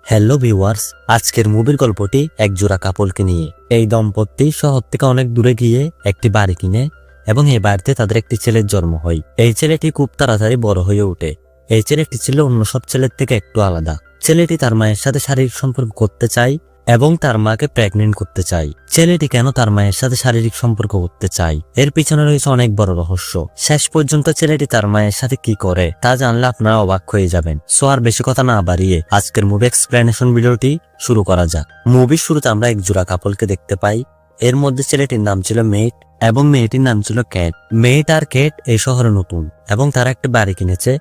Hello viewers, আজকের মুভির গল্পটি এক জোড়া কাপলকে নিয়ে। এই দম্পতি শহর থেকে অনেক দূরে গিয়ে একটি বাড়ি কিনে এবং এই বাড়িতে তাদের একটি ছেলের জন্ম হয়। এই ছেলেটি খুব তাড়াতাড়ি বড় হয়ে ওঠে। এই ছেলেটি ছিল অন্য সব ছেলের থেকে একটু আলাদা। ছেলেটি তার মায়ের সাথে শারীরিক সম্পর্ক করতে চায় এবং তার মাকে প্রেগনেন্ট করতে চায়। ছেলেটি কেন তার মায়ের সাথে শারীরিক সম্পর্ক করতে চায়, এর পিছনে রয়েছে অনেক বড় রহস্য। শেষ পর্যন্ত ছেলেটি তার মায়ের সাথে কি করে তা জানলে আপনারা অবাক হয়ে যাবেন। সো আর বেশি কথা না বাড়িয়ে আজকের মুভি এক্সপ্লেনেশন ভিডিওটি শুরু করা যাক। মুভির শুরুতে আমরা এক জোড়া কাপলকে দেখতে পাই। এর মধ্যে ছেলেটির নাম ছিল মেট এবং মেয়েটির নাম ছিল ক্যাট। মেট আর ক্যাট এই শহরে নতুন এবং তারা একটা বাড়ি কিনেছে।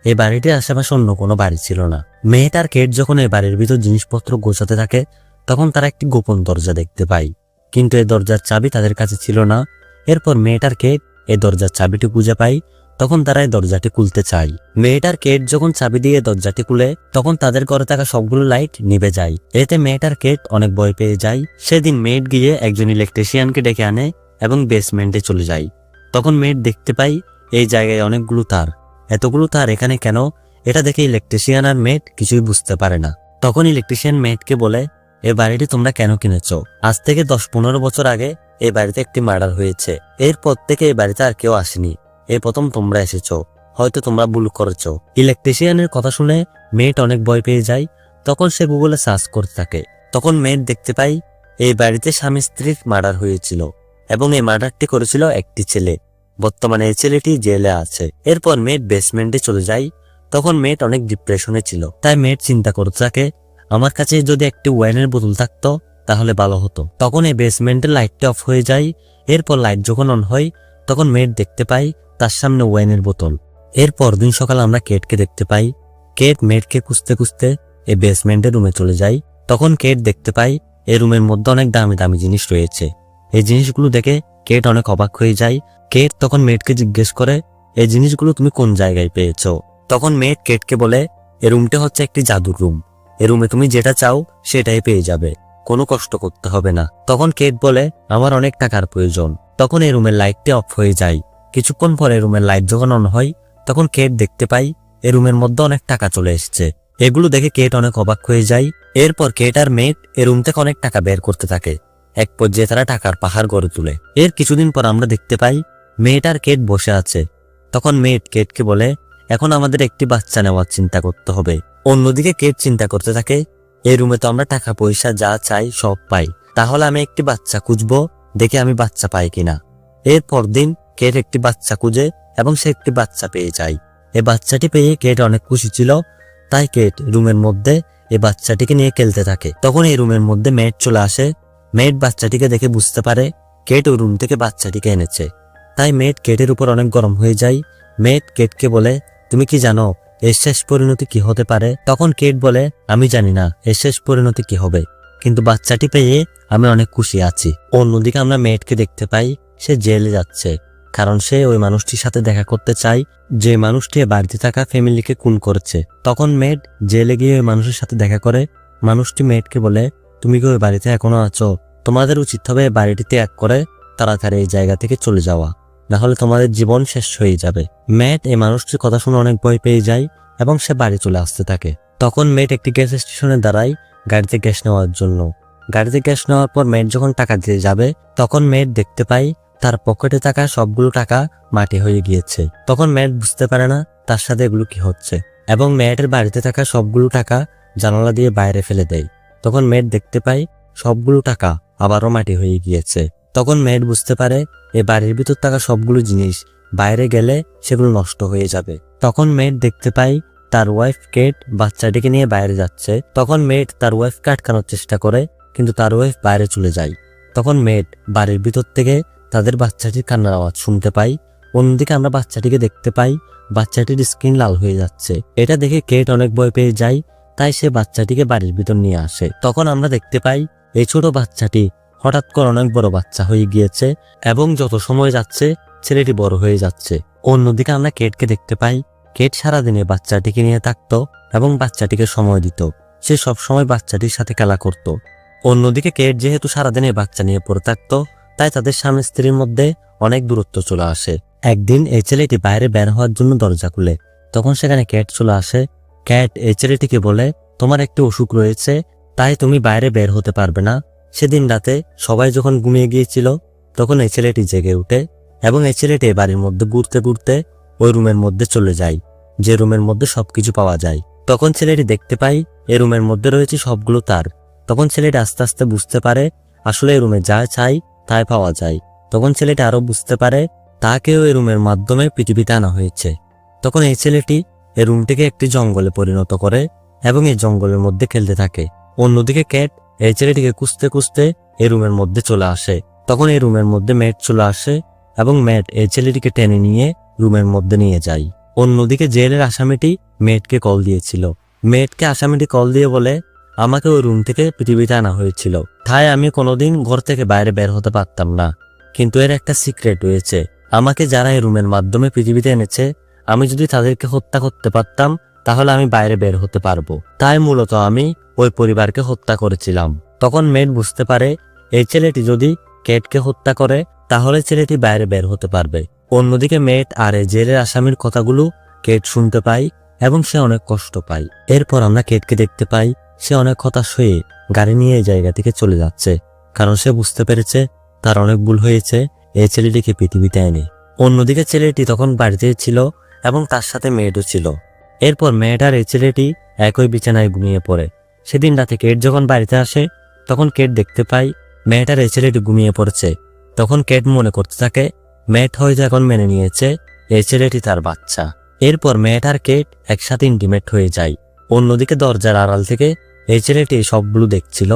এই বাড়িটির আশেপাশে অন্য কোনো বাড়ি ছিল না। মেট আর ক্যাট যখন এই বাড়ির ভিতর জিনিসপত্র গোছাতে থাকে তখন তারা একটি গোপন দরজা দেখতে পায়, কিন্তু এই দরজার চাবি তাদের কাছে ছিল না। এরপর মেট আর কেট এই দরজার চাবিটি খুঁজে পায়। তখন তারা এই দরজাটি খুলতে চায়। মেট আর কেট যখন চাবি দিয়ে দরজাটি খুলে তখন তাদের ঘরে থাকা সবগুলো লাইট নিভে যায়। এতে মেট আর কেট অনেক ভয় পেয়ে যায়। সেদিন মেট গিয়ে একজন ইলেকট্রিশিয়ানকে ডেকে আনে এবং বেসমেন্টে চলে যায়। তখন মেট দেখতে পায় এই জায়গায় অনেকগুলো তার। এতগুলো তার এখানে কেন, এটা দেখে ইলেকট্রিশিয়ান আর মেট কিছুই বুঝতে পারে না। তখন ইলেকট্রিশিয়ান মেটকে বলে, এই বাড়িটি তোমরা কেন কিনেছ? আজ থেকে 10-15 বছর আগে এই বাড়িতে একটি মার্ডার হয়েছে। এরপর থেকে এই বাড়িতে আর কেউ আসেনি। এই প্রথম তোমরা এসেছ, হয়তো তোমরা ভুল করেছ। ইলেকট্রিশিয়ানের কথা শুনে মেট অনেক ভয় পেয়ে যায়। তখন সে গুগলে সার্চ করতে থাকে। তখন মেট দেখতে পাই এই বাড়িতে স্বামী স্ত্রীর মার্ডার হয়েছিল এবং এই মার্ডারটি করেছিল একটি ছেলে। বর্তমানে এই ছেলেটি জেলে আছে। এরপর মেট বেসমেন্টে চলে যায়। তখন মেট অনেক ডিপ্রেশনে ছিল। তাই মেট চিন্তা করতে থাকে, আমার কাছে যদি একটি ওয়াইনের বোতল থাকতো তাহলে ভালো হতো। তখন এই বেসমেন্টের লাইটটা অফ হয়ে যায়। এরপর লাইট যখন অন হয় তখন মেট দেখতে পাই তার সামনে ওয়াইনের বোতল। এরপর দিন সকালে আমরা কেটকে দেখতে পাই। কেট মেটকে খুঁজতে খুঁজতে এই বেসমেন্টের রুমে চলে যায়। তখন কেট দেখতে পাই এই রুমের মধ্যে অনেক দামি দামি জিনিস রয়েছে। এই জিনিসগুলো দেখে কেট অনেক অবাক হয়ে যায়। কেট তখন মেটকে জিজ্ঞেস করে, এই জিনিসগুলো তুমি কোন জায়গায় পেয়েছো? তখন মেট কেটকে বলে, এই রুমটা হচ্ছে একটি জাদুর রুম। এ রুমে তুমি যেটা চাও সেটাই পেয়ে যাবে, কোনো কষ্ট করতে হবে না। তখন কেট বলে, আমার অনেক টাকার প্রয়োজন। তখন এই রুমের লাইটটি অফ হয়ে যায়। কিছুক্ষণ পরে রুমের লাইট যখন অন হয় তখন কেট দেখতে পাই এই রুমের মধ্যে অনেক টাকা চলে এসছে। এগুলো দেখে কেট অনেক অবাক হয়ে যায়। এরপর কেট আর মেট এই রুম থেকে অনেক টাকা বের করতে থাকে। এক পর্যায়ে তারা টাকার পাহাড় গড়ে তোলে। এর কিছুদিন পর আমরা দেখতে পাই মেট আর কেট বসে আছে। তখন মেট কেটকে বলে, এখন আমাদের একটি বাচ্চা নেওয়ার চিন্তা করতে হবে। অন্যদিকে কেট চিন্তা করতে থাকে, এই রুমে তো আমরা টাকা পয়সা যা চাই সব পাই, তাহলে আমি একটি বাচ্চা খুঁজবো, দেখে আমি বাচ্চা পাই কিনা। এরপর দিন কেট একটি বাচ্চা খুঁজে এবং সে একটি বাচ্চা পেয়ে যায়। এই বাচ্চাটি পেয়ে কেট অনেক খুশি ছিল। তাই কেট রুমের মধ্যে এই বাচ্চাটিকে নিয়ে খেলতে থাকে। তখন এই রুমের মধ্যে মেট চলে আসে। মেট বাচ্চাটিকে দেখে বুঝতে পারে কেট ওই রুম থেকে বাচ্চাটিকে এনেছে। তাই মেট কেটের উপর অনেক গরম হয়ে যায়। মেট কেটকে বলে, তুমি কি জানো এর শেষ পরিণতি কি হতে পারে? তখন কেট বলে, আমি জানি না এর শেষ পরিণতি কি হবে, কিন্তু বাচ্চাটি পেয়ে আমি অনেক খুশি আছি। অন্যদিকে আমরা মেটকে দেখতে পাই সে জেলে যাচ্ছে, কারণ সে ওই মানুষটির সাথে দেখা করতে চায় যে মানুষটি বাড়িতে থাকা ফ্যামিলিকে খুন করেছে। তখন মেট জেলে গিয়ে ওই মানুষের সাথে দেখা করে। মানুষটি মেটকে বলে, তুমি কি ওই বাড়িতে এখনো আছো? তোমাদের উচিত হবে বাড়িটি ত্যাগ করে তাড়াতাড়ি এই জায়গা থেকে চলে যাওয়া, না হলে তোমাদের জীবন শেষ হয়ে যাবে। মেট এই মানুষটির কথা শুনে অনেক ভয় পেয়ে যায় এবং সে বাড়ি চলে আসতে থাকে। তখন মেট একটি গ্যাস স্টেশনে দাঁড়ায় গাড়িতে গ্যাস নেওয়ার জন্য। গাড়িতে গ্যাস নেওয়ার পর মেট যখন টাকা দিয়ে যাবে তখন মেট দেখতে পাই তার পকেটে থাকা সবগুলো টাকা মাটি হয়ে গিয়েছে। তখন মেট বুঝতে পারে না তার সাথে এগুলো কি হচ্ছে এবং মেটের বাড়িতে থাকা সবগুলো টাকা জানালা দিয়ে বাইরে ফেলে দেয়। তখন মেট দেখতে পাই সবগুলো টাকা আবারও মাটি হয়ে গিয়েছে। তখন মেট বুঝতে পারে এই বাড়ির ভিতর থাকা সবগুলো জিনিস বাইরে গেলে সেগুলো নষ্ট হয়ে যাবে। তখন মেট দেখতে পাই তার ওয়াইফ কেট বাচ্চাটিকে নিয়ে বাইরে যাচ্ছে। তখন মেট তার ওয়াইফকে আটকানোর চেষ্টা করে, কিন্তু তার ওয়াইফ বাইরে চলে যায়। তখন মেট বাড়ির ভিতর থেকে তাদের বাচ্চাটির কান্নার আওয়াজ শুনতে পাই। অন্যদিকে আমরা বাচ্চাটিকে দেখতে পাই বাচ্চাটির স্কিন লাল হয়ে যাচ্ছে। এটা দেখে কেট অনেক ভয় পেয়ে যায়। তাই সে বাচ্চাটিকে বাড়ির ভিতর নিয়ে আসে। তখন আমরা দেখতে পাই এই ছোট বাচ্চাটি হঠাৎ করে অনেক বড় বাচ্চা হয়ে গিয়েছে এবং যত সময় যাচ্ছে ছেলেটি বড় হয়ে যাচ্ছে। অন্যদিকে আমরা কেটকে দেখতে পাই কেট সারাদিনে বাচ্চাটিকে নিয়ে থাকতো এবং বাচ্চাটিকে সময় দিত। সে সবসময় বাচ্চাটির সাথে খেলা করত। অন্যদিকে কেট যেহেতু সারাদিনে বাচ্চা নিয়ে পড়ে থাকতো তাই তাদের স্বামী স্ত্রীর মধ্যে অনেক দূরত্ব চলে আসে। একদিন এই ছেলেটি বাইরে বের হওয়ার জন্য দরজা খুলে। তখন সেখানে ক্যাট চলে আসে। ক্যাট এই ছেলেটিকে বলে, তোমার একটি অসুখ রয়েছে, তাই তুমি বাইরে বের হতে পারবে না। সেদিন রাতে সবাই যখন ঘুমিয়ে গিয়েছিল তখন এই ছেলেটি জেগে উঠে এবং এই ছেলেটি বাড়ির মধ্যে ঘুরতে ঘুরতে ওই রুমের মধ্যে চলে যায়, যে রুমের মধ্যে সবকিছু পাওয়া যায়। তখন ছেলেটি দেখতে পাই এই রুমের মধ্যে রয়েছে সবগুলো তার। তখন ছেলেটি আস্তে আস্তে বুঝতে পারে আসলে এই রুমে যা চাই তাই পাওয়া যায়। তখন ছেলেটি আরো বুঝতে পারে তাকেও এই রুমের মাধ্যমে পৃথিবীতে আনা হয়েছে। তখন এই ছেলেটি এই রুমটিকে একটি জঙ্গলে পরিণত করে এবং এই জঙ্গলের মধ্যে খেলতে থাকে। অন্যদিকে ক্যাট এই ছেলেটিকে খুঁজতে খুঁজতে এই রুমের মধ্যে চলে আসে। তখন এই রুমের মধ্যে ম্যাট চলে আসে এবং ম্যাট এই ছেলেটিকে টেনে নিয়ে রুমের মধ্যে নিয়ে যায়। অন্যদিকে জেলের আসামিটি মেয়েটকে কল দিয়েছিল। মেয়েটকে আসামিটি কল দিয়ে বলে আমাকে ওই রুম থেকে পৃথিবীতে আনা হয়েছিল, তাই আমি কোনোদিন ঘর থেকে বাইরে বের হতে পারতাম না। কিন্তু এর একটা সিক্রেট রয়েছে, আমাকে যারা এই রুমের মাধ্যমে পৃথিবীতে এনেছে আমি যদি তাদেরকে হত্যা করতে পারতাম তাহলে আমি বাইরে বের হতে পারবো। তাই মূলত আমি ওই পরিবারকে হত্যা করেছিলাম। তখন মেয়েট বুঝতে পারে এই ছেলেটি যদি কেটকে হত্যা করে তাহলে ছেলেটি বাইরে বের হতে পারবে। অন্যদিকে মেয়েট আর এই জেলের আসামির কথাগুলো কেট শুনতে পায় এবং সে অনেক কষ্ট পায়। এরপর আমরা কেটকে দেখতে পাই সে অনেক হতাশ হয়ে গাড়ি নিয়ে এই জায়গা থেকে চলে যাচ্ছে, কারণ সে বুঝতে পেরেছে তার অনেক ভুল হয়েছে এই ছেলেটিকে পৃথিবীতে এনে। অন্যদিকে ছেলেটি তখন বাড়িতে ছিল এবং তার সাথে মেয়েটও ছিল। এরপর মেয়েট আর এই ছেলেটি একই বিছানায় ঘুমিয়ে পড়ে। সেদিন রাতে কেট যখন বাড়িতে আসে তখন কেট দেখতে পাই মেয়েট আর এই ছেলেটি ঘুমিয়ে পড়েছে। তখন কেট মনে করতে থাকে মেয়েট হয়তো এখন মেনে নিয়েছে এই ছেলেটি তার বাচ্চা। এরপর মেয়েট আর কেট একসাথে ইন্টিমেট হয়ে যায়। অন্যদিকে দরজার আড়াল থেকে এই ছেলেটি সবগুলো দেখছিল।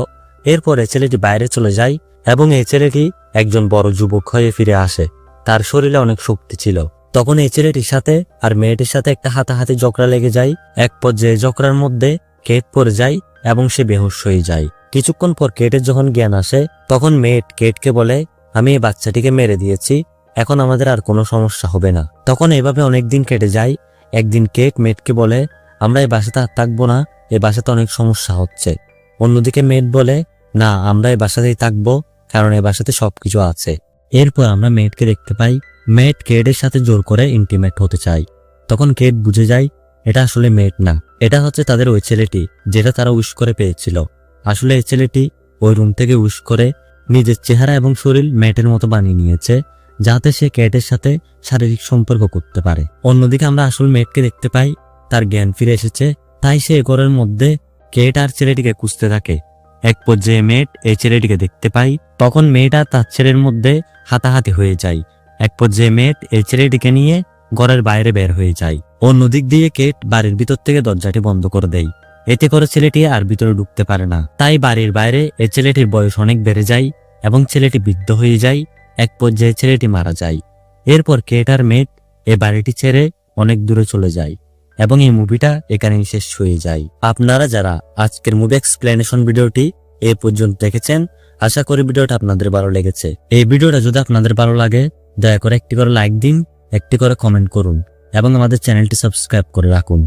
এরপর এই ছেলেটি বাইরে চলে যায় এবং এই ছেলেটি একজন বড় যুবক হয়ে ফিরে আসে। তার শরীরে অনেক শক্তি ছিল। তখন এই ছেলেটির সাথে আর মেয়েটির সাথে একটা হাতাহাতি ঝগড়া লেগে যায়। এক পর্যায়ে ঝগড়ার মধ্যে কেট পড়ে যায় এবং সে বেহুশ হয়ে যায়। কিছুক্ষণ পর কেটের যখন জ্ঞান আসে তখন মেয়েট কেটকে বলে আমি এই বাচ্চাটিকে মেরে দিয়েছি, এখন আমাদের আর কোনো সমস্যা হবে না। তখন এভাবে অনেকদিন কেটে যায়। একদিন কেট মেয়েটকে বলে আমরা এই বাসাতে আর থাকবো না, এই বাসাতে অনেক সমস্যা হচ্ছে। অন্যদিকে মেয়েট বলে না, আমরা এই বাসাতেই থাকবো, কারণ এই বাসাতে সবকিছু আছে। এরপর আমরা মেয়েটকে দেখতে পাই মেয়েট কেটের সাথে জোর করে ইন্টিমেট হতে চায়। তখন কেট বুঝে যায় এটা আসলে মেয়েট না, এটা হচ্ছে তাদের ওই ছেলেটি যেটা তারা উইশ করে পেয়েছিল। আসলে এই ছেলেটি ওই রুম থেকে উইশ করে নিজের চেহারা এবং শরীর মেয়েটের মতো বানিয়ে নিয়েছে যাতে সে ক্যাটের সাথে শারীরিক সম্পর্ক করতে পারে। অন্যদিকে আমরা আসল মেয়েটকে দেখতে পাই তার জ্ঞান ফিরে এসেছে, তাই সে ঘরের মধ্যে কেট আর ছেলেটিকে খুঁজতে থাকে। এক পর্যায়ে মেয়েট এই ছেলেটিকে দেখতে পাই, তখন মেয়েট আর তার ছেলের মধ্যে হাতাহাতি হয়ে যায়। এক পর্যায়ে মেয়েট এই ছেলেটিকে নিয়ে ঘরের বাইরে বের হয়ে যায়। অন্যদিক দিয়ে কেট বাড়ির ভিতর থেকে দরজাটি বন্ধ করে দেয়। এতে করে ছেলেটি আর ভিতরে ঢুকতে পারে না। তাই বাড়ির বাইরে এই ছেলেটির বয়স অনেক বেড়ে যায় এবং ছেলেটি বৃদ্ধ হয়ে যায়। এক পর্যায়ে ছেলেটি মারা যায়। এরপর কেট আর মেয়েট এই বাড়িটি ছেড়ে অনেক দূরে চলে যায় এবং এই মুভিটা এখানেই শেষ হয়ে যায়। আপনারা যারা আজকের মুভি এক্সপ্লেনেশন ভিডিওটি এ পর্যন্ত দেখেছেন, আশা করি ভিডিওটা আপনাদের ভালো লেগেছে। এই ভিডিওটা যদি আপনাদের ভালো লাগে দয়া করে একটি করে লাইক দিন, একটি করে কমেন্ট করুন এবং আমাদের চ্যানেলটি সাবস্ক্রাইব করে রাখুন।